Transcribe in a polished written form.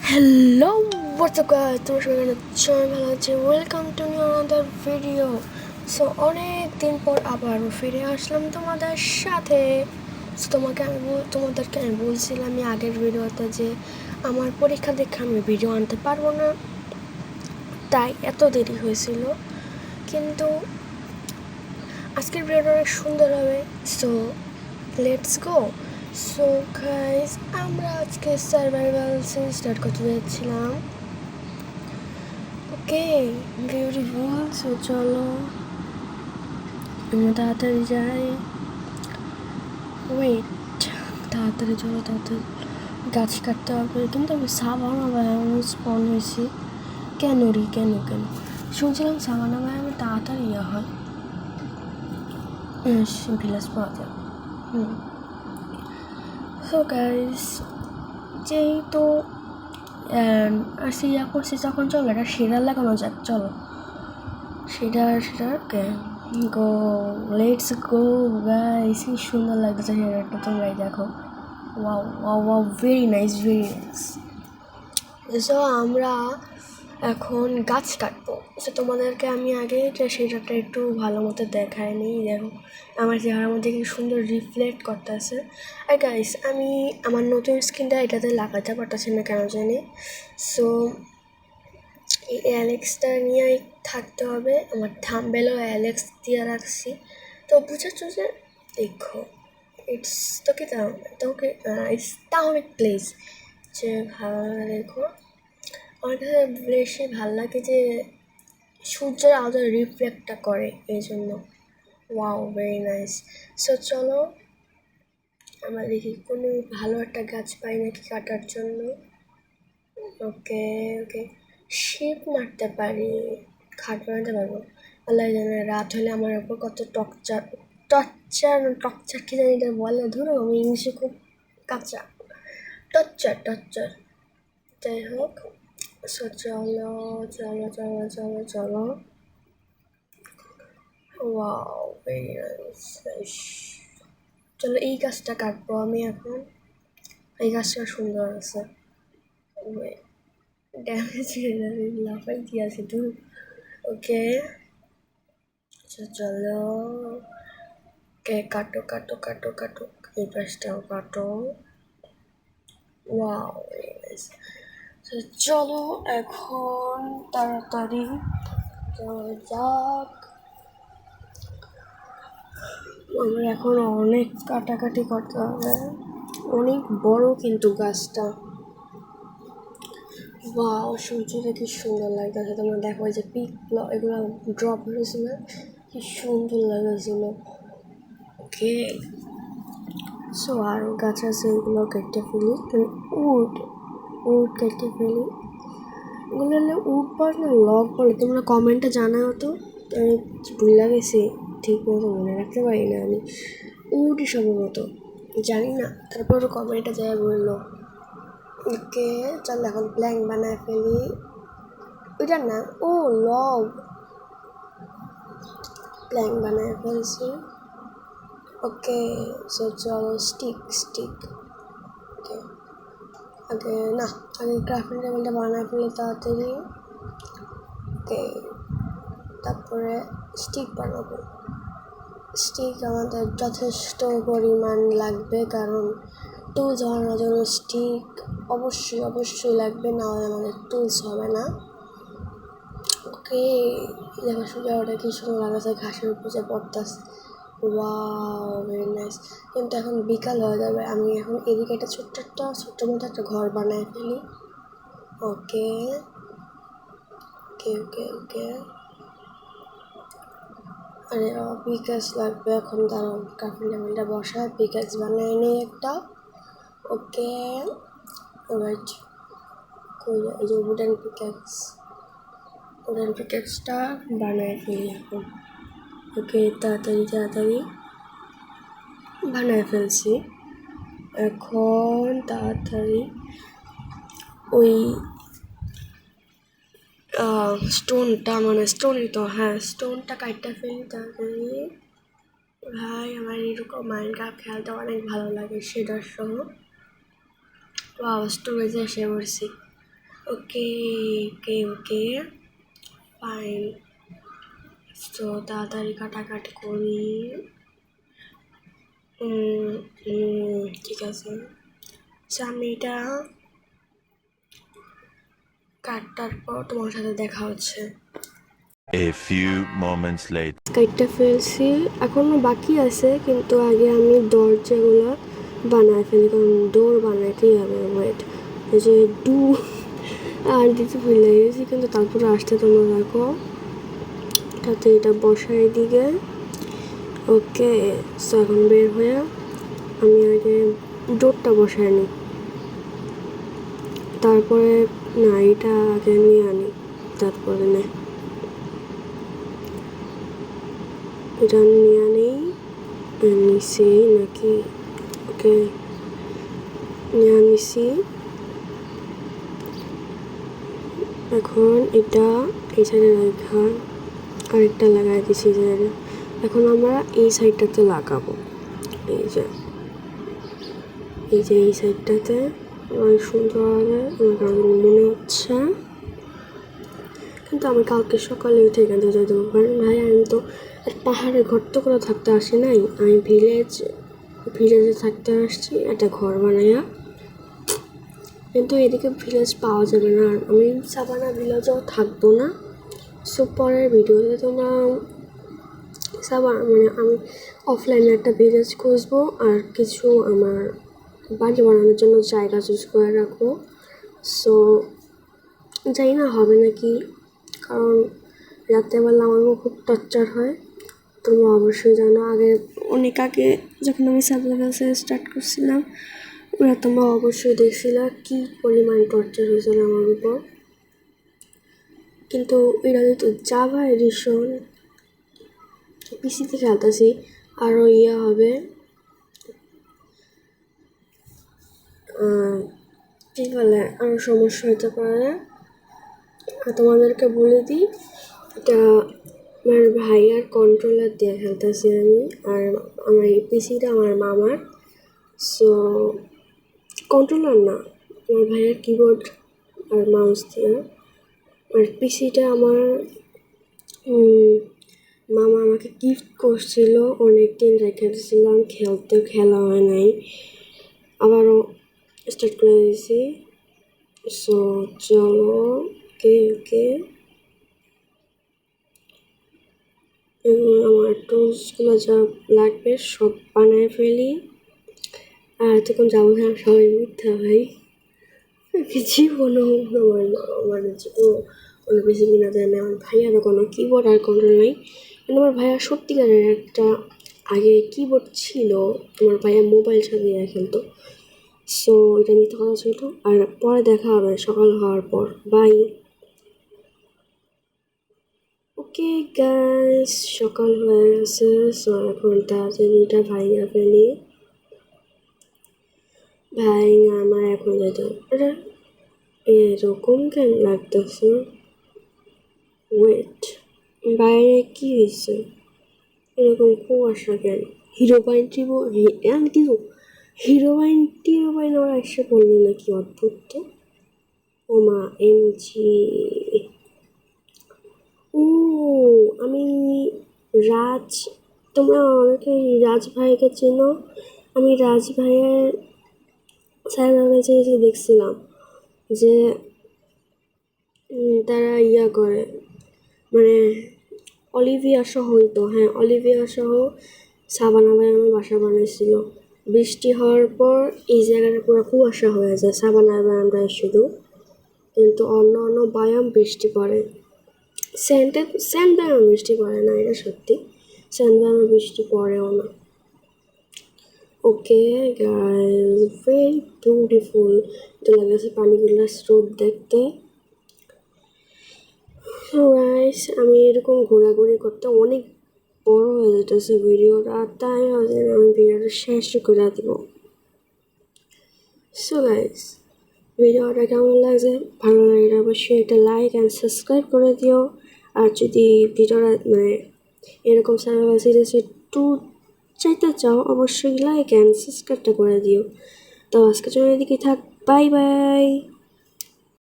Hello, what's up guys? তোমার সবাই জয় ভালো আছে। Welcome to new another video. So অনেক দিন পর আবারও ফিরে আসলাম তোমাদের সাথে। তোমাদেরকে আমি বলছিলাম আমি আগের ভিডিওতে যে আমার পরীক্ষা দেখে আমি ভিডিও আনতে পারবো না, তাই এত দেরি হয়েছিল। কিন্তু আজকের ভিডিওটা অনেক সুন্দর হবে। So let's go. So guys, আমরা আজকে সার্ভাইভাল সিন স্টার্ট করতে যাচ্ছিলাম। ওকে, বিউটিফুল। সো চলো আমরা তাড়াতাড়ি যাই। ওয়েট, তাড়াতাড়ি চলো, তাড়াতাড়ি গাছ কাটতে হবে। কিন্তু আমি সাবানা ভাই আমি স্পন হয়েছি কেন রে? কেন শুনছিলাম সাবানা ভাই আমি তাড়াতাড়ি ইয়ে হয় ভিলেজ পাওয়া যায়। সো গাইস, যেহেতু আসি ইয়া করছি তখন চলো এটা শিরার লাগানো যাক। চলো সেটা গো, লেটস গো গাইস। কি সুন্দর লাগছে হেয়ারটা, তোমরাই দেখো। Wow wow wow, very nice, very nice. So আমরা এখন গাছ কাটবো। সো তোমাদেরকে আমি আগে সেটাটা একটু ভালো মতো দেখাই নিই। দেখো আমার চেহারার মধ্যে কি সুন্দর রিফ্লেক্ট করতেছে। আর গাইস, আমি আমার নতুন স্কিনটা এটাতে লাগাতে পারতেছি না কেন জানি। সো এই অ্যালেক্সটা নিয়েই থাকতে হবে। আমার থাম্বনেলও অ্যালেক্স দিয়ে রাখছি, তো বুঝেছ যে দেখো ইটস তোকে ইসলামিক প্লেস যে ভালো দেখো। আমার কাছে বেশি ভালো লাগে যে সূর্যের আলো রিফ্লেক্টটা করে, এই জন্য। Wow, very nice. সো চলো আমরা দেখি কোনো ভালো একটা গাছ পাই নাকি কাটার জন্য। ওকে ওকে, শিপ মারতে পারি, খাট বানাতে পারবো। আল্লাহ জানে রাত হলে আমার ওপর কত টকচার কি জানি এটা বলে। ধরো আমি ইংলিশে খুব কাঁচা। টর্চার। যাই হোক, সো চলো চলো চলো চলো চলো। Wow, very nice. চলো এই গাছটা কাটবো আমি এখন। এই গাছটা সুন্দর আছে। ড্যামেজ লাফাই দিয়ে আছে দূর। ওকে, চলো কে কাটো। এই পাশটাও কাটো। ওয়াও, চলো এখন তাড়াতাড়ি যাওয়া যাক। আমার এখন অনেক কাটাকাটি করতে হবে, অনেক বড় কিন্তু গাছটা। ওয়াও, সূর্যটা কি সুন্দর লাগতেছে। তোমরা দেখো যে পিক এগুলো ড্রপ হয়েছিল, কি সুন্দর লাগতেছিল। ওকে, সো আরও গাছ আছে, এগুলো কেটে ফেলি। উড কেটে ফেলি। এগুলো হলে উড বলে না লগ বলে, তোমরা কমেন্টে জানাও তো। আমি ভুলে গেছি, ঠিক মতো মনে রাখতে পারি না আমি। উডই সম্ভবত, জানি না, তারপরও কমেন্টে যায় বললো। ওকে, চল এখন প্ল্যাঙ্ক বানায় ফেলি। ওইটা না, ও লগ। প্ল্যাঙ্ক বানায় ফেলছি। ওকে, সো চলো স্টিক। ওকে, আগে ক্রাফটিং টেবিলটা বানায় ফেলি তাড়াতাড়ি। ওকে, তারপরে স্টিক বানাবো। স্টিক আমাদের যথেষ্ট পরিমাণ লাগবে, কারণ টুলস বানানোর জন্য স্টিক অবশ্যই লাগবে, না হলে আমাদের টুলস হবে না। ওকে, দেখো সূর্যটা কি সুন্দর লাগছে ঘাসের উপরে পড়তেছে। Wow, very nice. কিন্তু এখন বিকাল হয়ে যাবে, আমি এখন এদিকে একটা ছোট্ট মতো একটা ঘর বানায় ফেলি। ওকে, আরে পিকাস লাগবে এখন, দাঁড়াও কার্পেন্টার টেবিলটা বসায় পিকাস বানাই নেই একটা। ওকে, এবার এই যে উডেন পিকাসটা বানায় ফেলি এখন। ওকে, তাড়াতাড়ি বানায় ফেলছি। এখন তাড়াতাড়ি ওই স্টোনটা কাটতে ফেলি তাড়াতাড়ি। ভাই আমার এরকম মাইনক্রাফট খেলতে অনেক ভালো লাগে, সেটার সহ। স্টোরেজে এসে পড়ছি। ওকে ওকে ওকে ফাইন। তো তাড়াতাড়ি কাটাকাটি করি। ঠিক আছে, আমি এটা কাটার পর তোমার সাথে দেখা হচ্ছে। A few moments later. কাইটটা ফেলছি, এখনো বাকি আছে, কিন্তু আগে আমি দরজাগুলো বানায় ফেলি, কারণ ডোর বানাইতেই হবে। ওয়েট, এই যে ডু আর দিতে ভুলে গেছি, কিন্তু তারপরে আসতে তোমরা দেখো তাতে এটা বসাই দিকে। ওকে, সো এখন বের হয়ে আমি আগে ডোরটা বসাই নিই, তারপরে না এটা আগে নিয়ে আনি, তারপরে নে এটা নিয়ে আনি। নিছি নাকি? ওকে, নিয়ে নিছি। এখন এটা এই সাইডে রাখা, আরেকটা লাগাই দিছি যে এখন আমরা এই সাইডটাতে লাগাবো। এই যে এই সাইডটাতে অনেক সুন্দর হবে আমার মনে হচ্ছে, কিন্তু আমি কালকে সকালে উঠে এখান থেকে যাই দেবো। কারণ ভাই আমি তো পাহাড়ে ঘর তো করে থাকতে আসি নাই, আমি ভিলেজে থাকতে আসছি একটা ঘর বানাইয়া। কিন্তু এদিকে ভিলেজ পাওয়া যাবে না, আর আমি সাবানা ভিলেজেও থাকবো না। সো পরের ভিডিওতে তোমরা মানে আমি অফলাইনে একটা ভিলেজ খুঁজবো, আর কিছু আমার বাড়ি বানানোর জন্য জায়গা চুজ করে রাখবো। সো জানি না হবে নাকি, কারণ রাত্রেবেলা আমার খুব টর্চার হয়। তোমরা অবশ্যই জানো, অনেক আগে যখন আমি সাবলেভেলসে স্টার্ট করছিলাম, ওরা তোমরা অবশ্যই দেখছিল কী পরিমাণ টর্চার হয়েছিল আমার উপর। কিন্তু এটা যেহেতু জাভা এডিশন পিসিতে খেলতেছি, আরও হবে কী বলে, আরও সমস্যা হতে পারে। আর তোমাদেরকে বলে দিই, এটা আমার ভাইয়ার কন্ট্রোলার দিয়ে খেলতেছি আমি, আর আমার এই পিসিটা আমার মামার। সো কন্ট্রোলার না, আমার ভাইয়ার কিবোর্ড আর মাউস দিয়ে। আর পিসিটা আমার মামা আমাকে গিফট করছিল, অনেক দিন রেখে দিয়েছিলাম, খেলা হয় নাই, আবারও স্টার্ট করে দিয়েছি। সো চলো, ওকে ওকে, আমার টুলসগুলো যা লাগবে সব বানায় ফেলি। আর এতক্ষণ যাবো সবাই মিথ্যা ভাই, জীবনও আমার কোনো বেশি কিনা দেয় না। আমার ভাইয়ারও কোনো কিবোর্ড আর কন্ট্রোল নেই, কিন্তু আমার ভাইয়ার সত্যিকারের একটা আগে কিবোর্ড ছিল, আমার ভাইয়া মোবাইল চালিয়ে খেলতো। সো এটা মিথ্যা কথা ছিল। আর পরে দেখা হবে সকাল হওয়ার পর, বাই। ওকে গাইস, সকাল হয়ে গেছে। সো এখন তাড়াতাড়ি এটা ভাইয়া ফেলি। ভাই আমার এখন যেতে হবে, এরকম কেন লাগতেছে? ওয়েট, বাইরে কি হয়েছে? এরকম কুয়াশা কেন? হিরোইন ওরা এসে পড়লো নাকি? অদ্ভুত তো। ও মা, এমজি। ও, আমি রাজ, তোমরা অনেকে রাজ ভাইকে চেনো। আমি রাজ ভাইয়ের সাইবারম্যাচে এসে দেখছিলাম যে তারা করে, মানে অলিভিয়া সহ হইতো, হ্যাঁ অলিভিয়া সহ সাবানা ভাই আমার বাসা বানিয়েছিল। বৃষ্টি হওয়ার পর এই জায়গাটা পুরো কুয়াশা হয়ে যায় সাবানা বায়ামটায় শুধু, কিন্তু অন্য বায়াম বৃষ্টি পড়ে। স্যান্ড বায়ামে বৃষ্টি পড়ে না, এটা সত্যি, স্যান্ড বায়ামে বৃষ্টি পড়েও না। Okay guys, very beautiful. তো লাগছে পানিগুলো স্রোত দেখতে। গাইস, আমি এরকম ঘোরাঘুরি করতে অনেক বড় হয়ে যেতেছে ভিডিওটা, তাই আমি ভিডিওটা শেষ করে দিব। সো গাইস, ভিডিওটা কেমন লাগছে? ভালো লাগলে অবশ্যই একটা লাইক অ্যান্ড সাবস্ক্রাইব করে দিও। আর যদি ভিডিওটা মানে এরকম সার্ভাইভাল সিরিজ একটু চাইতে চাও, অবশ্যই লাইক অ্যান্ড সাবস্ক্রাইবটা করে দিও। তো আজকের জন্য এদিকে থাক, বাই বাই।